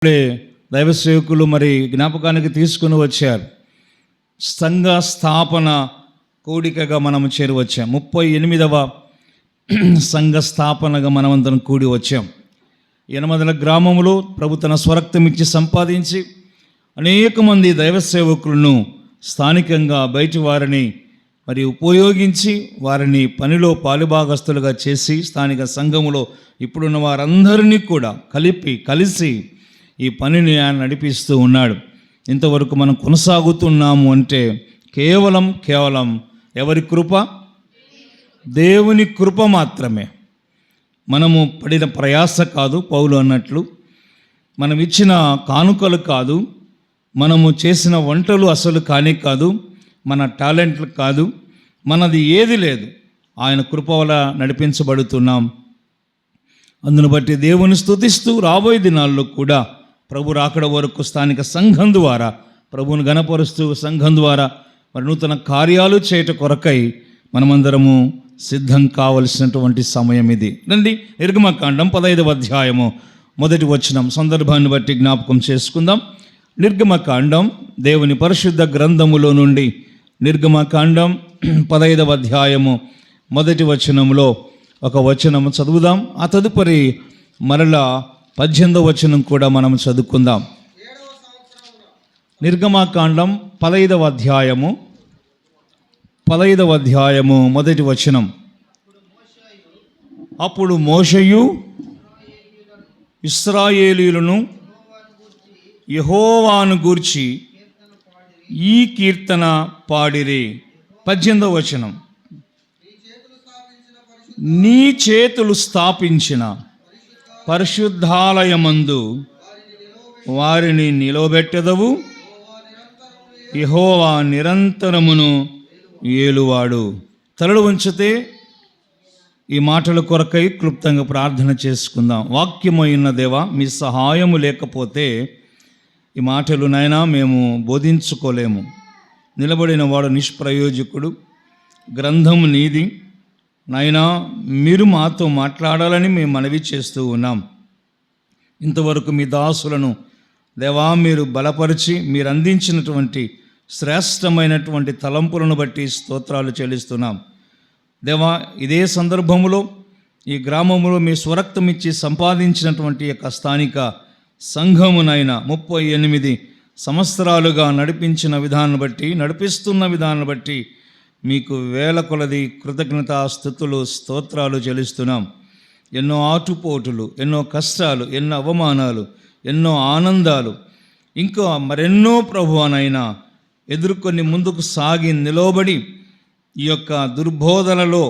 ఇప్పుడే దైవ సేవకులు మరి జ్ఞాపకానికి తీసుకుని వచ్చారు. సంఘ స్థాపన కూడికగా మనం చేరి వచ్చాం. 38వ సంఘ స్థాపనగా మనమందరం కూడి వచ్చాం. యనమదల గ్రామంలో ప్రభు తన స్వరక్తం ఇచ్చి సంపాదించి అనేక మంది దైవ సేవకులను స్థానికంగా బయటి వారిని మరి ఉపయోగించి వారిని పనిలో పాలుభాగస్తులుగా చేసి స్థానిక సంఘములో ఇప్పుడున్న వారందరినీ కూడా కలిసి ఈ పనిని ఆయన నడిపిస్తూ ఉన్నాడు. ఇంతవరకు మనం కొనసాగుతున్నాము అంటే కేవలం ఎవరి కృప? దేవుని కృప మాత్రమే. మనము పడిన ప్రయాస కాదు, పౌలు అన్నట్లు మనం ఇచ్చిన కానుకలు కాదు, మనము చేసిన వంటలు అసలు కానే కాదు, మన టాలెంట్లు కాదు, మనది ఏది లేదు. ఆయన కృప వల్ల నడిపించబడుతున్నాం. అందును బట్టి దేవుని స్తుతిస్తూ రాబోయే దినాల్లో కూడా ప్రభు రాకడ వరకు స్థానిక సంఘం ద్వారా ప్రభువును గణపరుస్తూ సంఘం ద్వారా మరి నూతన కార్యాలు చేయట కొరకై మనమందరము సిద్ధం కావలసినటువంటి సమయం ఇది. రండి, నిర్గమకాండం 15వ అధ్యాయము 1వ వచనం సందర్భాన్ని బట్టి జ్ఞాపకం చేసుకుందాం. నిర్గమకాండం దేవుని పరిశుద్ధ గ్రంథములో నుండి నిర్గమకాండం 15వ అధ్యాయము 1వ వచనంలో ఒక వచనం చదువుదాం. ఆ తదుపరి మరలా 18వ వచనం కూడా మనం చదువుకుందాం. నిర్గమకాండం 15వ అధ్యాయము 1వ వచనం. అప్పుడు మోషేయు ఇశ్రాయేలీయులను యెహోవాను గూర్చి ఈ కీర్తన పాడిరి. 18వ వచనం. నీ చేతులు స్థాపించిన పరిశుద్ధాలయమందు వారిని నిలవబెట్టెదవు, యెహోవా నిరంతరమును ఏలువాడు. తలలు వంచితే ఈ మాటల కొరకై క్లుప్తంగా ప్రార్థన చేసుకుందాం. వాక్యమైన దేవా, మీ సహాయము లేకపోతే ఈ మాటలు నాయనా మేము బోధించుకోలేము. నిలబడిన వాడు నిష్ప్రయోజకుడు, గ్రంథము నీది నాయనా, మీరు మాతో మాట్లాడాలని మేము మనవి చేస్తూ ఉన్నాం. ఇంతవరకు మీ దాసులను దేవా మీరు బలపరిచి మీరు అందించినటువంటి శ్రేష్టమైనటువంటి తలంపులను బట్టి స్తోత్రాలు చెల్లిస్తున్నాం. దేవా, ఇదే సందర్భంలో ఈ గ్రామంలో మీ స్వరక్తం ఇచ్చి సంపాదించినటువంటి యొక్క స్థానిక సంఘమునైనా 38 సంవత్సరాలుగా నడిపించిన విధానం బట్టి నడిపిస్తున్న విధానం బట్టి మీకు వేల కొలది కృతజ్ఞతాస్తుతులు స్తోత్రాలు చెల్లిస్తున్నాం. ఎన్నో ఆటుపోటులు, ఎన్నో కష్టాలు, ఎన్నో అవమానాలు, ఎన్నో ఆనందాలు, ఇంకా మరెన్నో ప్రభువానైనా ఎదుర్కొని ముందుకు సాగి నిలవబడి ఈ యొక్క దుర్బోధనలో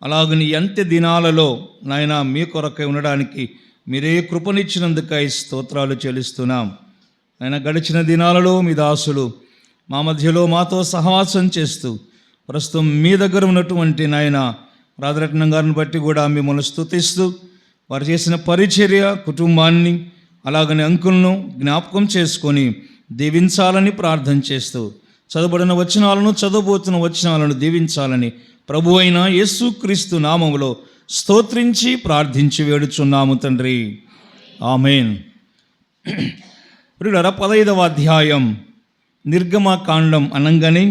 అలాగని అంత్య దినాలలో నాయన మీ కొరకై ఉండడానికి మీరే కృపనిచ్చినందుకై స్తోత్రాలు చెల్లిస్తున్నాం. ఆయన గడిచిన దినాలలో మీ దాసులు మా మధ్యలో మాతో సహవాసం చేస్తూ ప్రస్తుతం మీ దగ్గర ఉన్నటువంటి నాయన రాజరత్నం గారిని బట్టి కూడా మిమ్మల్ని స్తుతిస్తూ వారు చేసిన పరిచర్య కుటుంబాన్ని అలాగనే అంకులను జ్ఞాపకం చేసుకొని దీవించాలని ప్రార్థన చేస్తూ చదవబడిన వచనాలను చదవబోతున్న వచనాలను దీవించాలని ప్రభు అయిన యేసుక్రీస్తు నామములో స్తోత్రించి ప్రార్థించి వేడుచున్నాము తండ్రి, ఆమేన్. 15వ అధ్యాయం నిర్గమకాండం అనగానే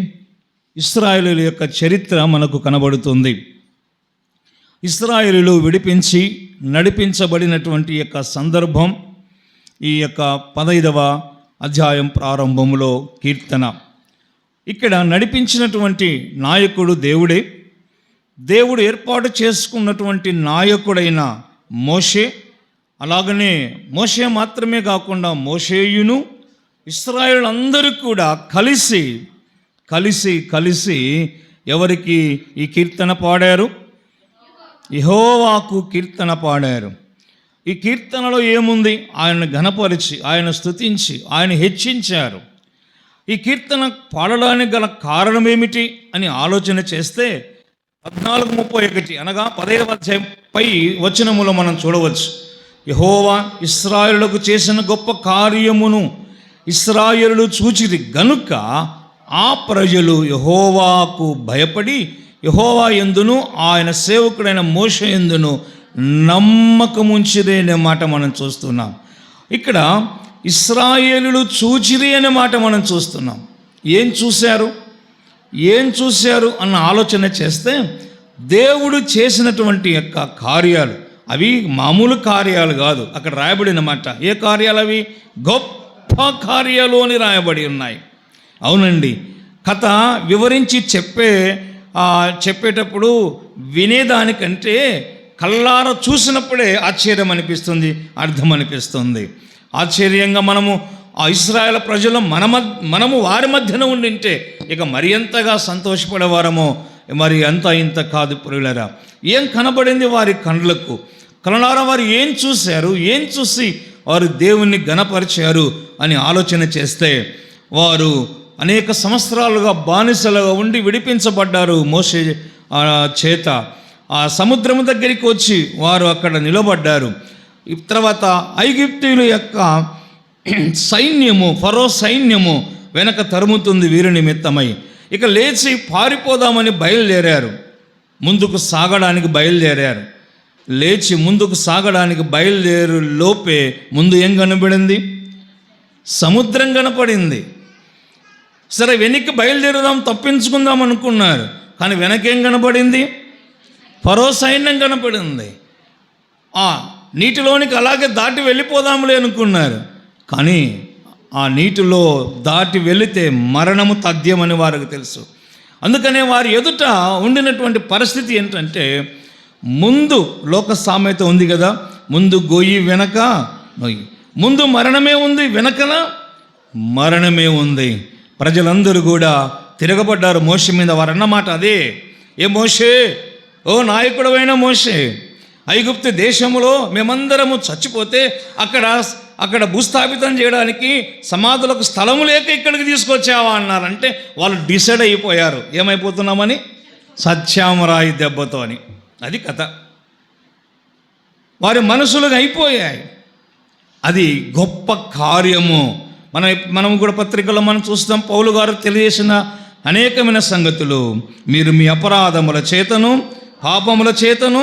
ఇశ్రాయేలీయుల యొక్క చరిత్ర మనకు కనబడుతుంది. ఇశ్రాయేలీయులు విడిపించి నడిపించబడినటువంటి యొక్క సందర్భం ఈ యొక్క 15వ అధ్యాయం ప్రారంభంలో కీర్తన. ఇక్కడ నడిపించినటువంటి నాయకుడు దేవుడే. దేవుడు ఏర్పాటు చేసుకున్నటువంటి నాయకుడైన మోషే, అలాగనే మోషే మాత్రమే కాకుండా మోషేయును ఇశ్రాయేలులందరూ కూడా కలిసి ఎవరికి ఈ కీర్తన పాడారు? యెహోవాకు కీర్తన పాడారు. ఈ కీర్తనలో ఏముంది? ఆయన ఘనపరిచి, ఆయన స్తుతించి, ఆయన హెచ్చించారు. ఈ కీర్తన పాడడానికి గల కారణం ఏమిటి అని ఆలోచన చేస్తే 14:31 అనగా 15వ అధ్యాయం పై వచనములో మనం చూడవచ్చు. యెహోవా ఇశ్రాయేలులకు చేసిన గొప్ప కార్యమును ఇశ్రాయేలులు చూచిరి గనుక ఆ ప్రజలు యెహోవాకు భయపడి యెహోవా యందును ఆయన సేవకుడైన మోషే యందును నమ్మకముంచిరే అనే మాట మనం చూస్తున్నాం. ఇక్కడ ఇశ్రాయేలులు చూచిరి అనే మాట మనం చూస్తున్నాం. ఏం చూశారు అన్న ఆలోచన చేస్తే దేవుడు చేసినటువంటి యొక్క కార్యాలు అవి మామూలు కార్యాలు కాదు. అక్కడ రాయబడిన మాట ఏ కార్యాలు అవి? గొప్ప కార్యాలు అని రాయబడి ఉన్నాయి. అవునండి, కథ వివరించి చెప్పేటప్పుడు వినేదానికంటే కళ్ళారా చూసినప్పుడే ఆశ్చర్యం అనిపిస్తుంది, అర్థం అనిపిస్తుంది. ఆశ్చర్యంగా మనము ఆ ఇశ్రాయేలు ప్రజలు మనము వారి మధ్యన ఉండింటే ఇక మరి ఎంతగా సంతోషపడేవారమో మరి అంత ఇంత కాదు ప్రియులారా. ఏం కనబడింది వారి కళ్ళకు? కళ్ళారా వారు ఏం చూశారు? ఏం చూసి వారు దేవుణ్ణి ఘనపరిచారు అని ఆలోచన చేస్తే వారు అనేక సంవత్సరాలుగా బానిసలుగా ఉండి విడిపించబడ్డారు మోషే చేత. ఆ సముద్రము దగ్గరికి వచ్చి వారు అక్కడ నిలబడ్డారు. తర్వాత ఐగుప్తీయుల యొక్క సైన్యము, ఫరో సైన్యము వెనక తరుముతుంది వీరి నిమిత్తమై. ఇక లేచి పారిపోదామని బయలుదేరారు, ముందుకు సాగడానికి బయలుదేరారు. లేచి ముందుకు సాగడానికి బయలుదేరు లోపే ముందు ఏం కనబడింది? సముద్రం కనపడింది. సరే, వెనక్కి బయలుదేరుదాం, తప్పించుకుందాం అనుకున్నారు. కానీ వెనకేం కనపడింది? ఫరో సైన్యం కనపడింది. నీటిలోనికి అలాగే దాటి వెళ్ళిపోదాంలే అనుకున్నారు. కానీ ఆ నీటిలో దాటి వెళితే మరణము తథ్యమని వారికి తెలుసు. అందుకనే వారి ఎదుట ఉండినటువంటి పరిస్థితి ఏంటంటే, ముందు లోక సామెత ఉంది కదా, ముందు గొయ్యి వెనక నొయ్యి. ముందు మరణమే ఉంది, వెనకన మరణమే ఉంది. ప్రజలందరూ కూడా తిరగబడ్డారు మోషే మీద. వారు అన్నమాట అదే, ఏ మోషే, ఓ నాయకుడవైన మోషే, ఐగుప్తు దేశంలో మేమందరము చచ్చిపోతే అక్కడ భూస్థాపితం చేయడానికి సమాధులకు స్థలము లేక ఇక్కడికి తీసుకొచ్చావా అన్నారంటే వాళ్ళు డిసైడ్ అయిపోయారు ఏమైపోతున్నామని, సత్యామరాయి దెబ్బతో అని. అది కథ. వారి మనసులుగా అయిపోయాయి. అది గొప్ప కార్యము. మనం కూడా పత్రికలో మనం చూస్తాం, పౌలు గారు తెలియజేసిన అనేకమైన సంగతులు. మీరు మీ అపరాధముల చేతను పాపముల చేతను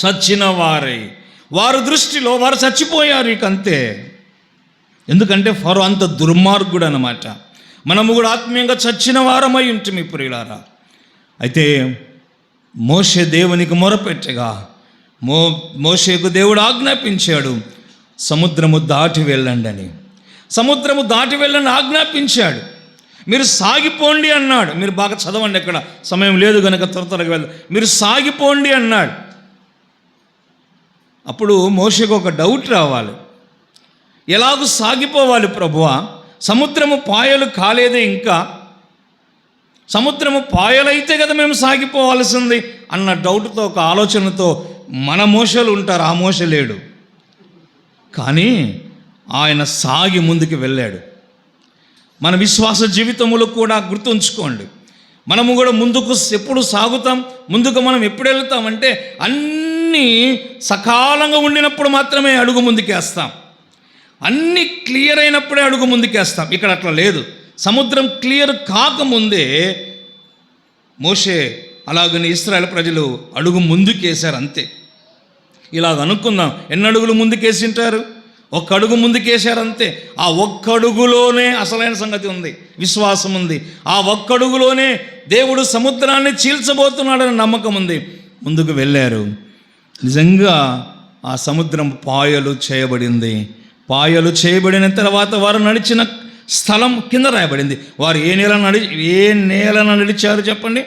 చచ్చిన వారై, వారి దృష్టిలో వారు చచ్చిపోయారు. ఇక అంతే. ఎందుకంటే ఫరో అంత దుర్మార్గుడు అన్నమాట. మనము కూడా ఆత్మీయంగా చచ్చిన వారమై ఉంటుంది ప్రియులారా. అయితే మోషే దేవునికి మొరపెట్టగా మోషేకు దేవుడు ఆజ్ఞాపించాడు, సముద్రము దాటి వెళ్ళండి అని. సముద్రము దాటి వెళ్ళని ఆజ్ఞాపించాడు. మీరు సాగిపోండి అన్నాడు. మీరు బాగా చదవండి, ఎక్కడ సమయం లేదు కనుక త్వరగా వెళ్దాం. మీరు సాగిపోండి అన్నాడు. అప్పుడు మోషేకు ఒక డౌట్ రావాలి, ఎలాగూ సాగిపోవాలి ప్రభువా? సముద్రము పాయలు కాలేదే, ఇంకా సముద్రము పాయలైతే కదా మేము సాగిపోవాల్సింది అన్న డౌట్తో, ఒక ఆలోచనతో మన మోషలు ఉంటారు. ఆ మోష లేడు, కానీ ఆయన సాగి ముందుకు వెళ్ళాడు. మన విశ్వాస జీవితంలో కూడా గుర్తుంచుకోండి, మనము కూడా ముందుకు ఎప్పుడు సాగుతాం, ముందుకు మనం ఎప్పుడు వెళ్తామంటే అన్నీ సకాలంగా ఉండినప్పుడు మాత్రమే అడుగు ముందుకేస్తాం. అన్నీ క్లియర్ అయినప్పుడే అడుగు ముందుకేస్తాం. ఇక్కడ అట్లా లేదు. సముద్రం క్లియర్ కాకముందే మోషే అలాగని ఇశ్రాయేలు ప్రజలు అడుగు ముందుకేశారు, అంతే. ఇలాగ అనుకుందాం, ఎన్ని అడుగులు ముందుకేసింటారు? ఒక్క అడుగు ముందుకేశారంతే. ఆ ఒక్కడుగులోనే అసలైన సంగతి ఉంది, విశ్వాసం ఉంది. ఆ ఒక్కడుగులోనే దేవుడు సముద్రాన్ని చీల్చబోతున్నాడని నమ్మకం ఉంది. ముందుకు వెళ్ళారు. నిజంగా ఆ సముద్రం పాయలు చేయబడింది. పాయలు చేయబడిన తర్వాత వారు నడిచిన స్థలం కింద రాయబడింది. వారు ఏ నేలను నడిచారు చెప్పండి?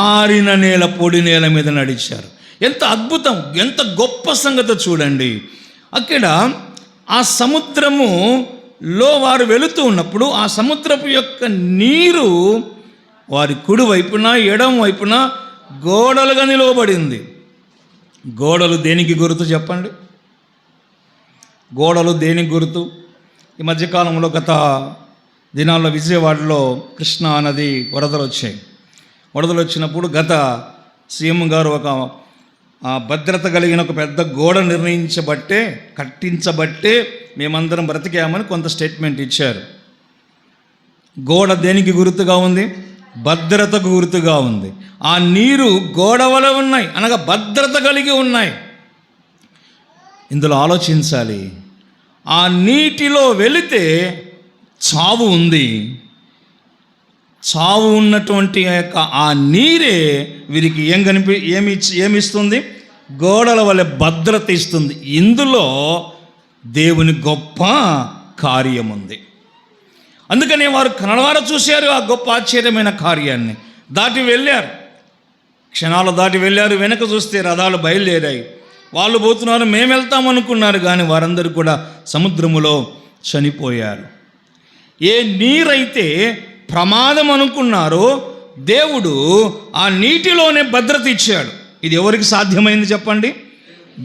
ఆరిన నేల, పొడి నేల మీద నడిచారు. ఎంత అద్భుతం, ఎంత గొప్ప సంగతి చూడండి. అక్కడ ఆ సముద్రములో వారు వెళుతూ ఉన్నప్పుడు ఆ సముద్రపు యొక్క నీరు వారి కుడి వైపున ఎడమ వైపున గోడలుగా నిలవబడింది. గోడలు దేనికి గుర్తు చెప్పండి? గోడలు దేనికి గుర్తు? ఈ మధ్యకాలంలో గత దినాల్లో విజయవాడలో కృష్ణా నది వరదలు వచ్చాయి. వరదలు వచ్చినప్పుడు గత సీఎం గారు ఒక భద్రత కలిగిన ఒక పెద్ద గోడ కట్టించబట్టే మేమందరం బ్రతికామని కొంత స్టేట్మెంట్ ఇచ్చారు. గోడ దేనికి గుర్తుగా ఉంది? భద్రతకు గుర్తుగా ఉంది. ఆ నీరు గోడ వలె ఉన్నాయి, అనగా భద్రత కలిగి ఉన్నాయి. ఇందులో ఆలోచించాలి. ఆ నీటిలో వెళితే చావు ఉంది. చావు ఉన్నటువంటి యొక్క ఆ నీరే వీరికి ఏమిస్తుంది? గోడల వలె భద్రత ఇస్తుంది. ఇందులో దేవుని గొప్ప కార్యం ఉంది. అందుకని వారు కనవారు చూశారు ఆ గొప్ప ఆశ్చర్యమైన కార్యాన్ని. దాటి వెళ్ళారు, క్షణాలు దాటి వెళ్ళారు. వెనక చూస్తే రథాలు బయలుదేరాయి. వాళ్ళు పోతున్నారు, మేము వెళ్తామనుకున్నారు, కానీ వారందరూ కూడా సముద్రములో చనిపోయారు. ఏ నీరైతే ప్రమాదం అనుకున్నారో దేవుడు ఆ నీటిలోనే భద్రత ఇచ్చాడు. ఇది ఎవరికి సాధ్యమైంది చెప్పండి?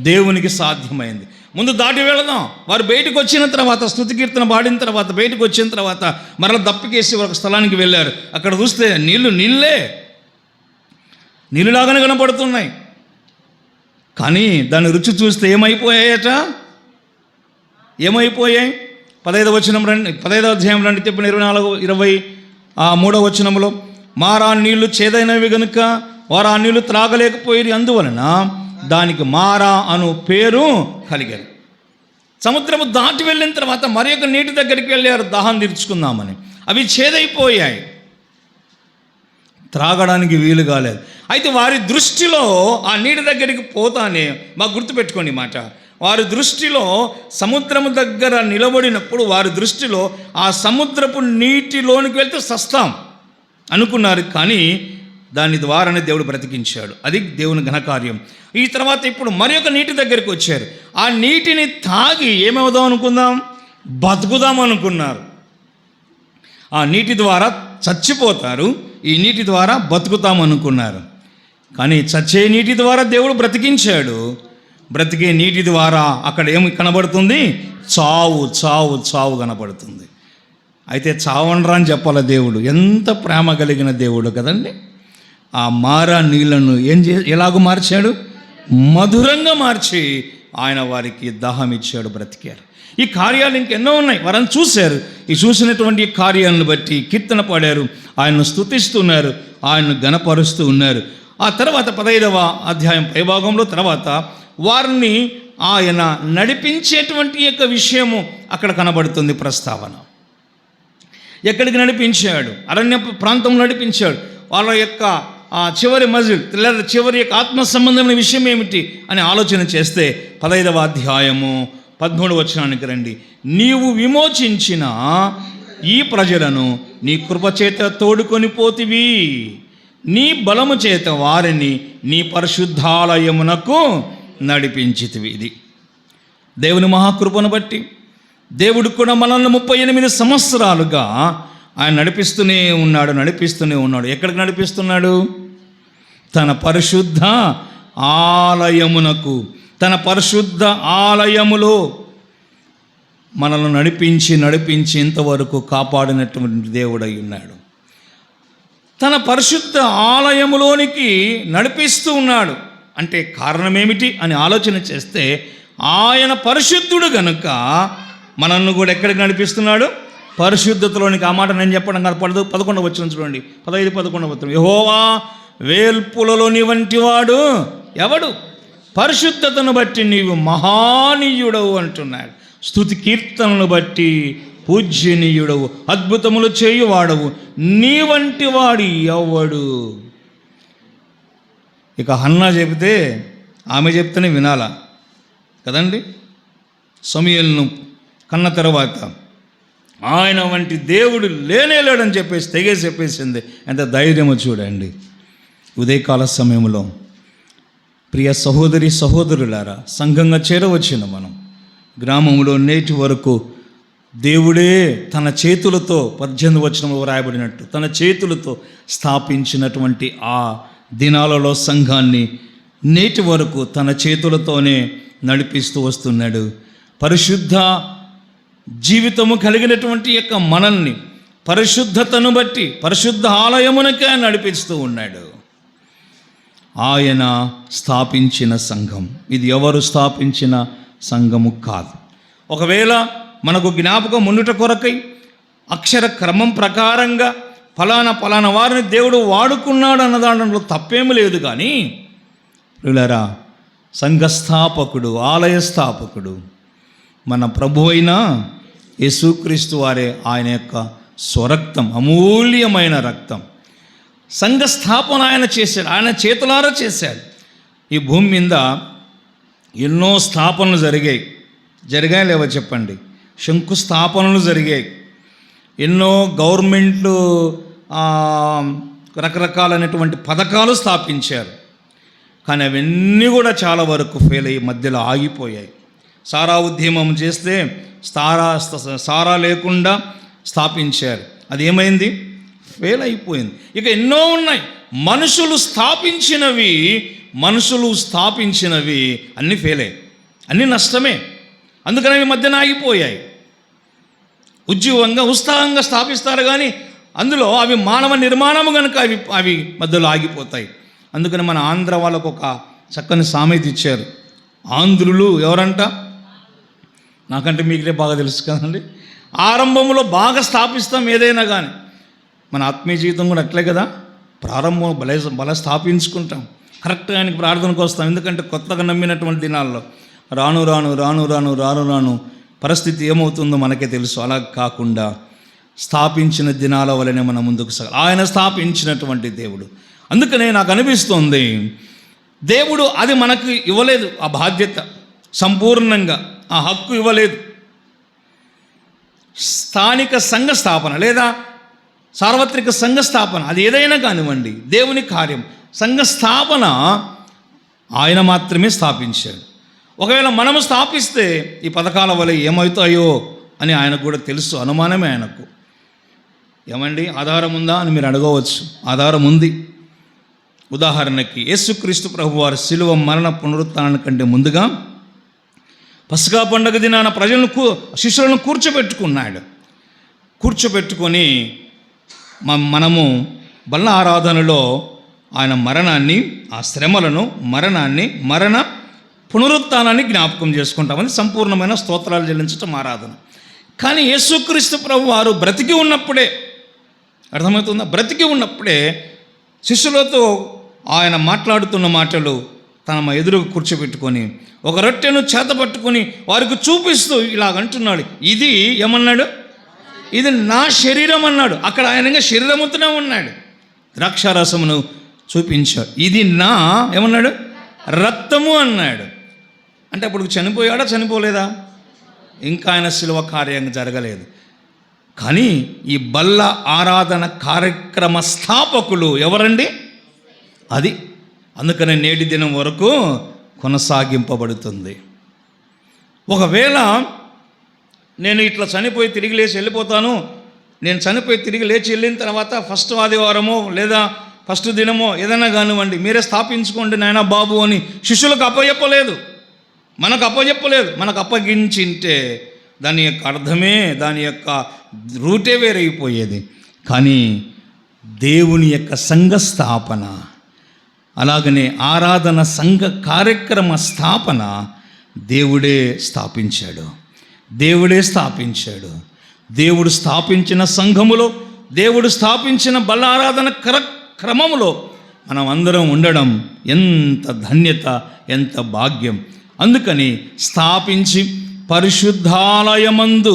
దేవునికి సాధ్యమైంది. ముందు దాటి వెళదాం. వారు బయటకు వచ్చిన తర్వాత, స్తుతి కీర్తన పాడిన తర్వాత, బయటకు వచ్చిన తర్వాత మరలా దప్పికేసి ఒక స్థలానికి వెళ్ళారు. అక్కడ చూస్తే నీళ్ళులాగానే కనపడుతున్నాయి. కానీ దాని రుచి చూస్తే ఏమైపోయాయట? 15వ వచనం రండి, 15వ అధ్యాయం రండి, చెప్పిన 23వ వచనంలో, మారా నీళ్లు చేదైనవి గనుక వారు ఆ నీళ్లు త్రాగలేకపోయి, అందువలన దానికి మారా అను పేరు కలిగారు. సముద్రము దాటి వెళ్ళిన తర్వాత మరి ఒక నీటి దగ్గరికి వెళ్ళారు దాహం తీర్చుకుందామని. అవి చేదైపోయాయి, త్రాగడానికి వీలు కాలేదు. అయితే వారి దృష్టిలో ఆ నీటి దగ్గరికి పోతానే, మాకు గుర్తుపెట్టుకోండి మాట, వారి దృష్టిలో సముద్రము దగ్గర నిలబడినప్పుడు వారి దృష్టిలో ఆ సముద్రపు నీటిలోనికి వెళ్తే సస్తాం అనుకున్నారు. కానీ దాని ద్వారానే దేవుడు బ్రతికించాడు. అది దేవుని ఘనకార్యం. ఈ తర్వాత ఇప్పుడు మరి ఒక నీటి దగ్గరికి వచ్చారు. ఆ నీటిని తాగి ఏమవుదాం అనుకుందాం? బతుకుదాం అనుకున్నారు. ఆ నీటి ద్వారా చచ్చిపోతారు, ఈ నీటి ద్వారా బతుకుతాం అనుకున్నారు. కానీ చచ్చే నీటి ద్వారా దేవుడు బ్రతికించాడు. బ్రతికే నీటి ద్వారా అక్కడ ఏమి కనబడుతుంది? చావు చావు చావు కనబడుతుంది. అయితే చావండ్రా అని చెప్పాల దేవుడు. ఎంత ప్రేమ కలిగిన దేవుడు కదండి. ఆ మారా నీళ్లను ఎలాగో మార్చాడు? మధురంగా మార్చి ఆయన వారికి దాహం ఇచ్చాడు, బ్రతికారు. ఈ కార్యాలు ఇంకెన్నో ఉన్నాయి. వారిని చూశారు. ఈ చూసినటువంటి కార్యాలను బట్టి కీర్తన పాడారు, ఆయన్ను స్తుతిస్తున్నారు, ఆయన్ను గణపరుస్తూ ఉన్నారు. ఆ తర్వాత 15వ అధ్యాయం పైభాగంలో తర్వాత వారిని ఆయన నడిపించేటువంటి యొక్క విషయము అక్కడ కనబడుతుంది. ప్రస్తావన ఎక్కడికి నడిపించాడు? అరణ్య ప్రాంతం నడిపించాడు. వాళ్ళ యొక్క చివరి మజిల్ లేదా చివరి యొక్క ఆత్మ సంబంధమైన విషయం ఏమిటి అని ఆలోచన చేస్తే 15వ అధ్యాయము 13వ వచనానికి రండి. నీవు విమోచించిన ఈ ప్రజలను నీ కృపచేత తోడుకొని పోతివి, నీ బలము చేత వారిని నీ పరిశుద్ధాలయమునకు నడిపించితివి. ఇది దేవుని మహాకృపను బట్టి దేవుడు కూడా మనల్ని 38 సంవత్సరాలుగా ఆయన నడిపిస్తూనే ఉన్నాడు. ఎక్కడికి నడిపిస్తున్నాడు? తన పరిశుద్ధ ఆలయమునకు. తన పరిశుద్ధ ఆలయములో మనల్ని నడిపించి ఇంతవరకు కాపాడినటువంటి దేవుడై ఉన్నాడు. తన పరిశుద్ధ ఆలయములోనికి నడిపిస్తూ ఉన్నాడు. అంటే కారణం ఏమిటి అని ఆలోచన చేస్తే, ఆయన పరిశుద్ధుడు గనుక మనల్ని కూడా ఎక్కడికి నడిపిస్తున్నాడు? పరిశుద్ధతలోనికి. ఆ మాట నేను చెప్పడం కాదు, 11వ వచనం చూడండి, 15-11వ వచనం. యెహోవా వేల్పులలో నీ వంటి వాడు ఎవడు? పరిశుద్ధతను బట్టి నీవు మహానీయుడవు అంటున్నాడు. స్తుతి కీర్తనను బట్టి పూజ్యనీయుడవు, అద్భుతములు చేయువాడవు, నీ వంటి వాడు ఎవడు? ఇక హన్నా చెబితే ఆమె చెప్తేనే వినాలా కదండి. సమూయేలును కన్న తర్వాత ఆయన వంటి దేవుడు లేనేలేడని చెప్పేసింది. ఎంత ధైర్యమో చూడండి. ఉదయకాల సమయంలో ప్రియ సహోదరి సహోదరులారా, సంఘంగా చేరవచ్చిన మనం గ్రామంలో నేటి వరకు దేవుడే తన చేతులతో 18వ వచనంలో రాయబడినట్టు తన చేతులతో స్థాపించినటువంటి ఆ దినాలలో సంఘాన్ని నేటి వరకు తన చేతులతోనే నడిపిస్తూ వస్తున్నాడు. పరిశుద్ధ జీవితము కలిగినటువంటి యొక్క మనల్ని పరిశుద్ధతను బట్టి పరిశుద్ధ ఆలయమునకే నడిపిస్తూ ఉన్నాడు. ఆయన స్థాపించిన సంఘం ఇది. ఎవరు స్థాపించిన సంఘము కాదు. ఒకవేళ మనకు జ్ఞాపకం ఉండుట కొరకై అక్షర క్రమం ప్రకారంగా ఫలానా వారిని దేవుడు వాడుకున్నాడు అన్న దాంట్లో తప్పేమీ లేదు. కానీ ప్రియులారా, సంఘ స్థాపకుడు, ఆలయ స్థాపకుడు మన ప్రభు అయిన యేసుక్రీస్తు వారే, ఆయన యొక్క స్వరక్తం, అమూల్యమైన రక్తం. సంఘ స్థాపన ఆయన చేశాడు, ఆయన చేతులారా చేశాడు. ఈ భూమి మీద ఎన్నో స్థాపనలు జరిగాయి లేవో చెప్పండి. శంకుస్థాపనలు జరిగాయి. ఎన్నో గవర్నమెంట్లు రకరకాలైనటువంటి పథకాలు స్థాపించారు. కానీ అవన్నీ కూడా చాలా వరకు ఫెయిల్ అయ్యి మధ్యలో ఆగిపోయాయి. సారా ఉద్యమం చేస్తే సారా లేకుండా స్థాపించారు, అది ఏమైంది? ఫెయిల్ అయిపోయింది. ఇక ఎన్నో ఉన్నాయి. మనుషులు స్థాపించినవి అన్నీ ఫెయిల్ అయ్యాయి, అన్నీ నష్టమే. అందుకని అవి మధ్యన ఆగిపోయాయి. ఉత్సాహంగా స్థాపిస్తారు, కానీ అందులో అవి మానవ నిర్మాణము కనుక అవి మధ్యలో ఆగిపోతాయి. అందుకని మన ఆంధ్ర వాళ్ళకు ఒక చక్కని సామెత ఇచ్చారు. ఆంధ్రులు ఎవరంట? నాకంటే మీకే బాగా తెలుసు కదండి. ఆరంభంలో బాగా స్థాపిస్తాం ఏదైనా కానీ. మన ఆత్మీయ జీవితం కూడా అట్లే కదా. ప్రారంభం బల స్థాపించుకుంటాం, కరెక్ట్గా ఆయనకి ప్రార్థనకు వస్తాం. ఎందుకంటే కొత్తగా నమ్మినటువంటి దినాల్లో రాను రాను రాను రాను రాను రాను పరిస్థితి ఏమవుతుందో మనకే తెలుసు. అలా కాకుండా స్థాపించిన దినాల వలనే మనం ముందుకు సాగాలి. ఆయన స్థాపించినటువంటి దేవుడు. అందుకనే నాకు అనిపిస్తుంది, దేవుడు అది మనకు ఇవ్వలేదు, ఆ బాధ్యత సంపూర్ణంగా, ఆ హక్కు ఇవ్వలేదు. స్థానిక సంఘ స్థాపన లేదా సార్వత్రిక సంఘ స్థాపన, అది ఏదైనా కానివ్వండి, దేవుని కార్యం, సంఘ స్థాపన ఆయన మాత్రమే స్థాపించాడు. ఒకవేళ మనము స్థాపిస్తే ఈ పథకాల వల్ల ఏమవుతాయో అని ఆయనకు కూడా తెలుసు, అనుమానమే ఆయనకు. ఏమండి, ఆధారం ఉందా అని మీరు అడగవచ్చు. ఆధారం ఉంది. ఉదాహరణకి యేసుక్రీస్తు ప్రభువారు శిలువ మరణ పునరుత్థానానికంటే ముందుగా పస్కా పండుగ దినాన శిష్యులను కూర్చోబెట్టుకొని మనము బల్ల ఆరాధనలో ఆయన మరణాన్ని, ఆ శ్రమలను, మరణ పునరుత్థానాన్ని జ్ఞాపకం చేసుకుంటామని సంపూర్ణమైన స్తోత్రాలు చెల్లించటం ఆరాధన. కానీ యేసుక్రీస్తు ప్రభువారు బ్రతికి ఉన్నప్పుడే, అర్థమవుతుందా, బ్రతికి ఉన్నప్పుడే శిష్యులతో ఆయన మాట్లాడుతున్న మాటలు తన ఎదురుగా కూర్చోబెట్టుకొని ఒక రొట్టెను చేతపట్టుకొని వారికి చూపిస్తూ ఇలాగంటున్నాడు, ఇది ఏమన్నాడు? ఇది నా శరీరం అన్నాడు. అక్కడ ఆయనగా శరీరముతోనే ఉన్నాడు. ద్రాక్షారసమును చూపించాడు, ఇది నా ఏమన్నాడు? రక్తము అన్నాడు. అంటే అప్పుడు చనిపోయాడా? చనిపోలేదా? ఇంకా ఆయన శిలువ కార్యం జరగలేదు. కానీ ఈ బల్ల ఆరాధన కార్యక్రమ స్థాపకులు ఎవరండి? అది అందుకనే నేటి దినం వరకు కొనసాగింపబడుతుంది. ఒకవేళ నేను ఇట్లా చనిపోయి తిరిగి లేచి వెళ్ళిపోతాను, నేను చనిపోయి తిరిగి లేచి వెళ్ళిన తర్వాత ఫస్ట్ ఆదివారమో లేదా ఫస్ట్ దినమో ఏదైనా కానివ్వండి, మీరే స్థాపించుకోండి నాయనా బాబు అని శిష్యులకు అప్పచెప్పలేదు, మనకు అప్పగించింటే దాని యొక్క అర్థమే, దాని యొక్క రూటే వేరైపోయేది. కానీ దేవుని యొక్క సంఘ స్థాపన, అలాగనే ఆరాధన సంఘ కార్యక్రమ స్థాపన దేవుడే స్థాపించాడు. దేవుడు స్థాపించిన సంఘములో, దేవుడు స్థాపించిన బల్ల ఆరాధన క్రమములో మనం అందరం ఉండడం ఎంత ధన్యత, ఎంత భాగ్యం. అందుకని స్థాపించి పరిశుద్ధాలయమందు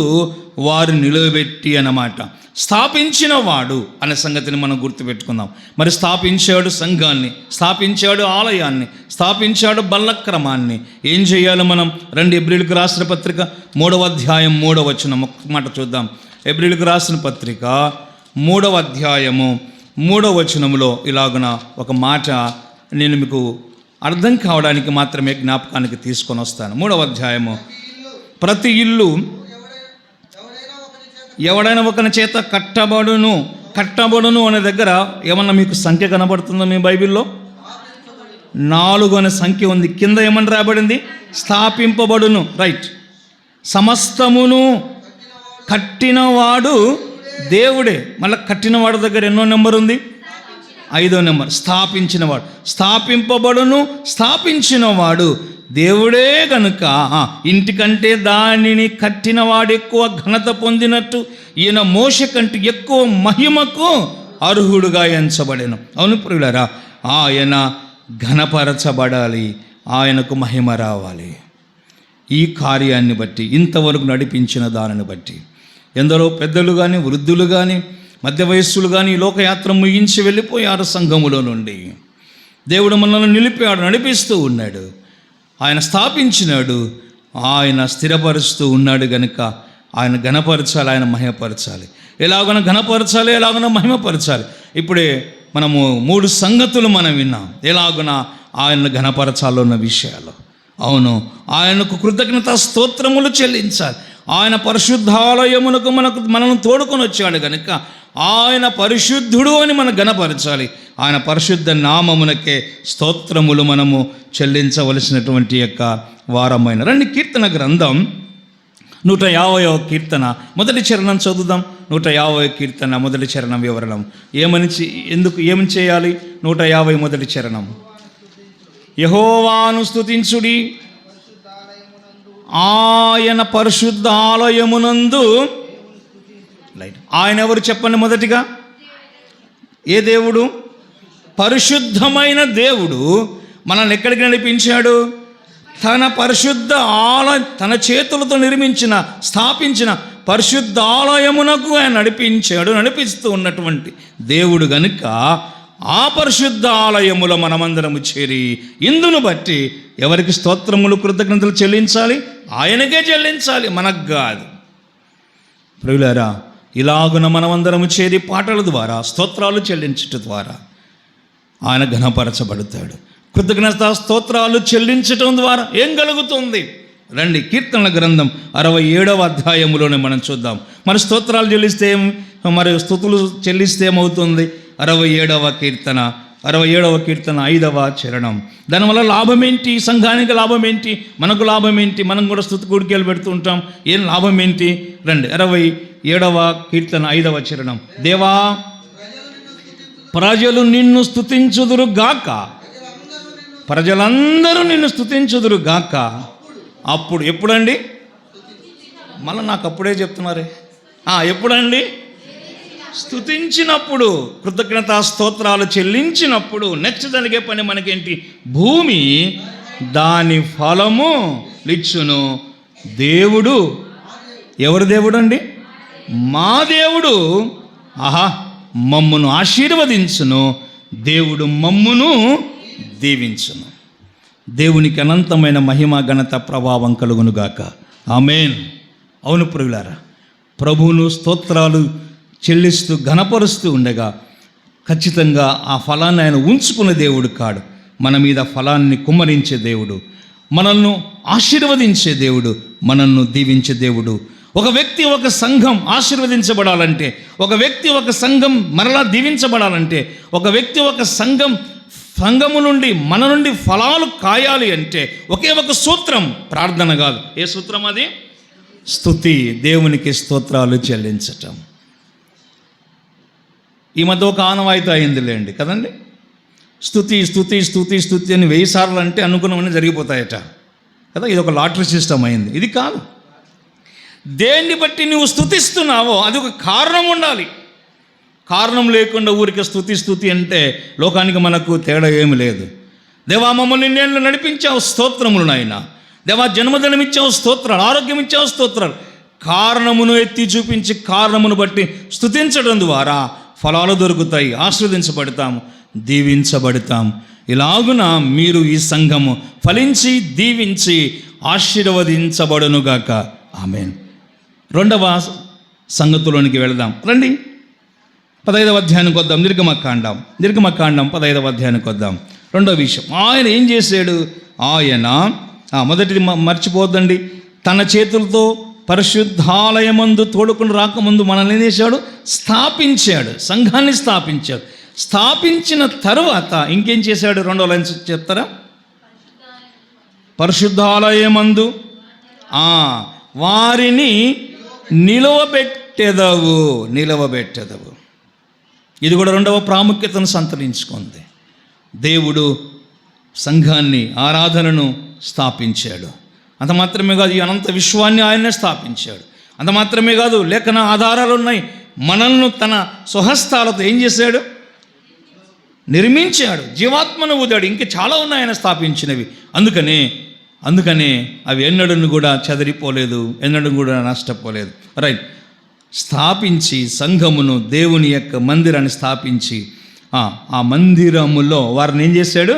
వారు నిలబెట్టి అన్నమాట. స్థాపించిన వాడు అనే సంగతిని మనం గుర్తుపెట్టుకుందాం. మరి స్థాపించాడు సంఘాన్ని, స్థాపించాడు ఆలయాన్ని, స్థాపించాడు బల్లక్రమాన్ని. ఏం చేయాలి మనం? రండి ఎబ్రీయులకు రాసిన పత్రిక 3వ అధ్యాయం 3వ వచనం ఒక్క మాట చూద్దాం. ఎబ్రీయులకు రాసిన పత్రిక 3వ అధ్యాయము 3వ వచనములో ఇలాగున ఒక మాట నేను మీకు అర్థం కావడానికి మాత్రమే జ్ఞాపకానికి తీసుకొని వస్తాను. 3వ అధ్యాయము, ప్రతి ఇల్లు ఎవడైనా ఒకని చేత కట్టబడును అనే దగ్గర ఏమన్నా మీకు సంఖ్య కనబడుతుందో మీ బైబిల్లో? 4 అనే సంఖ్య ఉంది. కింద ఏమని రాబడింది? స్థాపింపబడును. రైట్. సమస్తమును కట్టినవాడు దేవుడే. మళ్ళీ కట్టినవాడు దగ్గర ఎన్నో నెంబర్ ఉంది? 5వ నెంబర్. స్థాపించినవాడు, స్థాపింపబడును, స్థాపించినవాడు దేవుడే కనుక ఇంటికంటే దానిని కట్టినవాడు ఎక్కువ ఘనత పొందినట్టు ఈయన మోషే కంటే ఎక్కువ మహిమకు అర్హుడుగా ఎంచబడెను. అవును ప్రియులారా, ఆయన ఘనపరచబడాలి, ఆయనకు మహిమ రావాలి. ఈ కార్యాన్ని బట్టి, ఇంతవరకు నడిపించిన దానిని బట్టి. ఎందరో పెద్దలు కానీ, వృద్ధులు కానీ, మధ్య వయస్సులు కానీ లోకయాత్ర ముగించి వెళ్ళిపోయారు సంఘములో నుండి. దేవుడు మనల్ని నిలిపాడు, నడిపిస్తూ ఉన్నాడు, ఆయన స్థాపించినాడు, ఆయన స్థిరపరుస్తూ ఉన్నాడు. కనుక ఆయన ఘనపరచాలి, ఆయన మహిమపరచాలి. ఎలాగైనా ఘనపరచాలి, ఎలాగైనా మహిమపరచాలి. ఇప్పుడే మనము 3 సంగతులు మనం విన్నాం, ఎలాగున ఆయనను ఘనపరచాలన్న విషయాలు. అవును, ఆయనకు కృతజ్ఞత స్తోత్రములు చెల్లించాలి. ఆయన పరిశుద్ధాలయమునకు మనల్ని తోడుకొని వచ్చాడు కనుక ఆయన పరిశుద్ధుడు అని మనం ఘనపరచాలి. ఆయన పరిశుద్ధ నామమునకే స్తోత్రములు మనము చెల్లించవలసినటువంటి యొక్క వారమైన. రండి, కీర్తన గ్రంథం 150వ కీర్తన మొదటి చరణం చదువుదాం. 150వ కీర్తన మొదటి చరణం వివరణం. ఏమని చేయాలి? 150 మొదటి చరణం. యెహోవాను స్తుతించుడి, ఆయన పరిశుద్ధాలయమునందు. ఆయన ఎవరు చెప్పండి? మొదటిగా ఏ దేవుడు? పరిశుద్ధమైన దేవుడు మనల్ని ఎక్కడికి నడిపించాడు? తన పరిశుద్ధ తన చేతులతో స్థాపించిన పరిశుద్ధ ఆలయమునకు ఆయన నడిపిస్తూ ఉన్నటువంటి దేవుడు గనుక ఆ పరిశుద్ధ ఆలయములో మనమందరము చేరి ఇందును బట్టి ఎవరికి స్తోత్రములు కృతజ్ఞతలు చెల్లించాలి? ఆయనకే చెల్లించాలి, మనకు కాదు. ప్రియులారా, ఇలాగున మనమందరము చేరి పాటల ద్వారా, స్తోత్రాలు చెల్లించటం ద్వారా ఆయన ఘనపరచబడతాడు. కృతజ్ఞత స్తోత్రాలు చెల్లించటం ద్వారా ఏం కలుగుతుంది? రండి, కీర్తనల గ్రంథం 67వ అధ్యాయములోనే మనం చూద్దాం. మరి స్తోత్రాలు చెల్లిస్తే మరి స్తుతులు చెల్లిస్తే ఏమవుతుంది? 67వ కీర్తన 5వ చరణం. దానివల్ల లాభం ఏంటి? సంఘానికి లాభం ఏంటి? మనకు లాభం ఏంటి? మనం కూడా స్తుతి కూడికలు పెడుతూ ఉంటాం. ఏం లాభం ఏంటి? రండి, 67వ కీర్తన 5వ చరణం. దేవా, ప్రజలు నిన్ను స్తుతించుదురు గాక, ప్రజలందరూ నిన్ను స్తుతించుదురు గాక. అప్పుడు ఎప్పుడండి? మళ్ళీ నాకు అప్పుడే చెప్తున్నారే. ఎప్పుడండి? స్తుతించినప్పుడు, కృతజ్ఞతా స్తోత్రాలు చెల్లించినప్పుడు. నెక్స్ట్ జరిగే పని మనకేంటి? భూమి దాని ఫలము లిచ్చును. దేవుడు ఎవరు దేవుడు అండి? మా దేవుడు మమ్మును ఆశీర్వదించును, దేవుడు మమ్మును దీవించును. దేవునికి అనంతమైన మహిమ ఘనత ప్రభావం కలుగునుగాక. ఆమేన్. అవును ప్రియులారా, ప్రభువును స్తోత్రాలు చెల్లిస్తూ ఘనపరుస్తూ ఉండగా ఖచ్చితంగా ఆ ఫలాన్ని ఆయన ఉంచుకునే దేవుడు కాడు. మన మీద ఫలాన్ని కుమ్మరించే దేవుడు, మనల్ని ఆశీర్వదించే దేవుడు, మనల్ని దీవించే దేవుడు. ఒక వ్యక్తి, ఒక సంఘం ఆశీర్వదించబడాలంటే, ఒక వ్యక్తి, ఒక సంఘం మరలా దీవించబడాలంటే, ఒక వ్యక్తి, ఒక సంఘము నుండి మన నుండి ఫలాలు కాయాలి అంటే ఒకే ఒక సూత్రం, ప్రార్థన కాదు. ఏ సూత్రం అది? స్తుతి, దేవునికి స్తోత్రాలు చెల్లించటం. ఈ మధ్య ఒక ఆనవాయితీ అయిందిలేండి కదండి. స్తుతి స్తుతి స్తుతి స్తుతి అని 1000 సార్లు అంటే అనుకున్నవన్నీ జరిగిపోతాయట కదా. ఇది ఒక లాటరీ సిస్టమ్ అయింది. ఇది కాదు. దేన్ని బట్టి నువ్వు స్తుతిస్తున్నావో అది ఒక కారణం ఉండాలి. కారణం లేకుండా ఊరికే స్తుతి అంటే లోకానికి మనకు తేడా ఏమి లేదు. దేవా, మమ్మల్ని నేను నడిపించావు, స్తోత్రములు నాయన. దేవా, జన్మదినం ఇచ్చావు, స్తోత్రాలు. ఆరోగ్యం ఇచ్చావు, స్తోత్రాలు. కారణమును ఎత్తి చూపించి కారణమును బట్టి స్తుతించడం ద్వారా ఫలాలు దొరుకుతాయి, ఆశీర్వదించబడతాము, దీవించబడతాం. ఇలాగున మీరు ఈ సంఘము ఫలించి దీవించి ఆశీర్వదించబడునుగాక. ఆమేన్. 2వ సంగతిలోనికి వెళదాం. రండి, 15వ అధ్యాయానికి వద్దాం. నిర్గమకాండం 15వ అధ్యాయానికి వద్దాం. 2వ విషయం, ఆయన ఏం చేశాడు? ఆయన మొదటిది మర్చిపోద్దండి, తన చేతులతో పరిశుద్ధాలయమందు తోడుకుని రాకముందు మనల్ని ఏం చేశాడు? స్థాపించాడు, సంఘాన్ని స్థాపించాడు. స్థాపించిన తరువాత ఇంకేం చేశాడు? 2వ లైన్ చెప్తారా? పరిశుద్ధాలయమందు వారిని నిలవబెట్టెదవు. ఇది కూడా 2వ ప్రాముఖ్యతను సంతరించుకుంది. దేవుడు సంఘాన్ని, ఆరాధనను స్థాపించాడు. అంత మాత్రమే కాదు, ఈ అనంత విశ్వాన్ని ఆయనే స్థాపించాడు. అంత మాత్రమే కాదు, లేఖన ఆధారాలు ఉన్నాయి. మనల్ని తన స్వహస్తాలతో ఏం చేశాడు? నిర్మించాడు, జీవాత్మను ఊదాడు. ఇంకా చాలా ఉన్నాయి ఆయన స్థాపించినవి. అందుకనే అందుకని అవి ఎన్నడూ కూడా చెదిరిపోలేదు, ఎన్నడూ కూడా నష్టపోలేదు. రైట్. స్థాపించి సంఘమును, దేవుని యొక్క మందిరాన్ని స్థాపించి ఆ మందిరములో వారిని ఏం చేశాడు?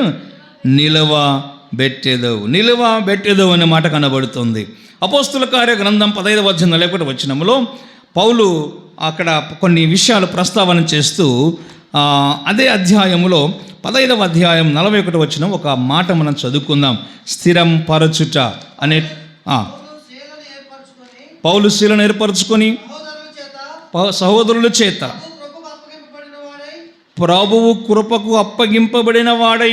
నిలవబెట్టెదవు అనే మాట కనబడుతుంది. అపోస్తుల కార్య గ్రంథం 15వ అధ్యాయం 41వ వచనంలో పౌలు అక్కడ కొన్ని విషయాలు ప్రస్తావన చేస్తూ అదే అధ్యాయములో 15వ అధ్యాయం 41వ వచనం ఒక మాట మనం చదువుకుందాం. స్థిరం పరచుట అనే పౌలు శీలను ఏర్పరచుకొని సహోదరుల చేత ప్రభువు కృపకు అప్పగింపబడిన వాడై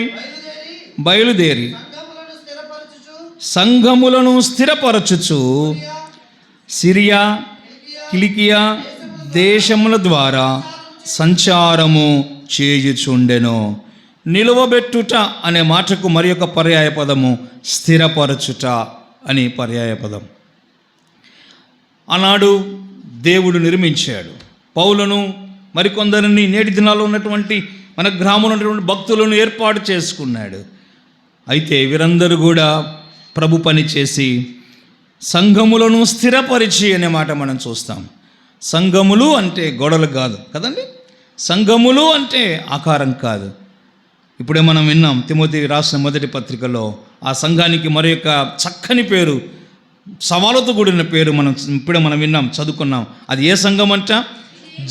బయలుదేరి సంఘములను స్థిరపరచుచు సిరియా, కిలికియా దేశముల ద్వారా సంచారము చేయుచుండెను. నిలువబెట్టుట అనే మాటకు మరి ఒక పర్యాయ పదము స్థిరపరచుట అని పర్యాయ పదం. ఆనాడు దేవుడు నిర్మించాడు. పౌలను మరికొందరిని నేటి దినాల్లో ఉన్నటువంటి మన గ్రామంలో ఉన్నటువంటి భక్తులను ఏర్పాటు చేసుకున్నాడు. అయితే వీరందరూ కూడా ప్రభు పని చేసి సంఘములను స్థిరపరిచి అనే మాట మనం చూస్తాం. సంఘములు అంటే గోడలు కాదు కదండి, సంఘములు అంటే ఆకారం కాదు. ఇప్పుడే మనం విన్నాం తిమోతి రాసిన మొదటి పత్రికలో ఆ సంఘానికి మరి యొక్క చక్కని పేరు, సవాలుతో కూడిన పేరు ఇప్పుడే మనం విన్నాం, చదువుకున్నాం. అది ఏ సంఘం అంట?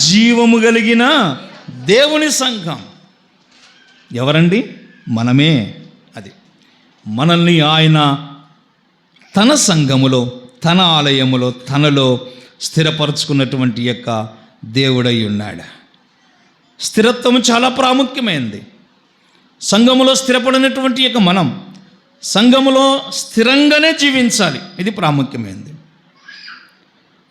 జీవము కలిగిన దేవుని సంఘం. ఎవరండి? మనమే. అది మనల్ని ఆయన తన సంఘములో, తన ఆలయములో, తనలో స్థిరపరచుకున్నటువంటి యొక్క దేవుడై ఉన్నాడు. స్థిరత్వం చాలా ప్రాముఖ్యమైనది. సంఘములో స్థిరపడినటువంటి యొక్క మనం సంఘములో స్థిరంగానే జీవించాలి. ఇది ప్రాముఖ్యమైనది.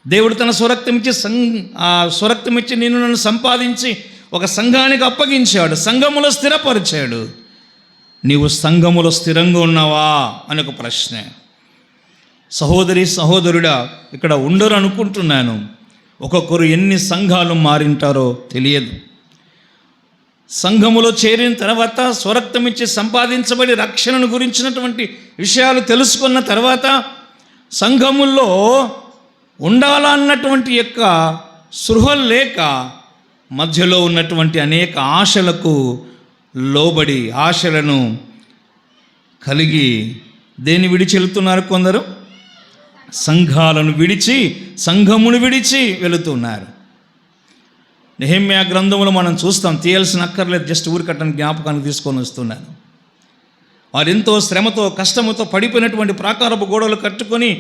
దేవుడు తన స్వరక్తం ఇచ్చి నిన్ను నన్ను సంపాదించి ఒక సంఘానికి అప్పగించాడు, సంఘములో స్థిరపరిచాడు. నీవు సంఘములో స్థిరంగా ఉన్నావా అని ఒక ప్రశ్న. సహోదరి సహోదరుడా, ఇక్కడ ఉండరు అనుకుంటున్నాను. ఒక్కొక్కరు ఎన్ని సంఘాలు మారింటారో తెలియదు. సంఘములో చేరిన తర్వాత స్వరక్తం ఇచ్చి సంపాదించబడి రక్షణను గురించినటువంటి విషయాలు తెలుసుకున్న తర్వాత సంఘముల్లో ఉండాలన్నటువంటి యొక్క సృహలు లేక మధ్యలో ఉన్నటువంటి అనేక ఆశలకు లోబడి, ఆశలను కలిగి దేన్ని విడిచి వెళుతున్నారు? కొందరు సంఘాలను విడిచి, సంఘమును విడిచి వెళుతున్నారు. నెహెమ్యా గ్రంథంలో మనం చూస్తాం, తీయాల్సిన అక్కర్లేదు, జస్ట్ ఊరికట్టని జ్ఞాపకానికి తీసుకొని వస్తున్నాను. వారు ఎంతో శ్రమతో కష్టముతో పడిపోయినటువంటి ప్రాకారపు గోడలు కట్టుకొని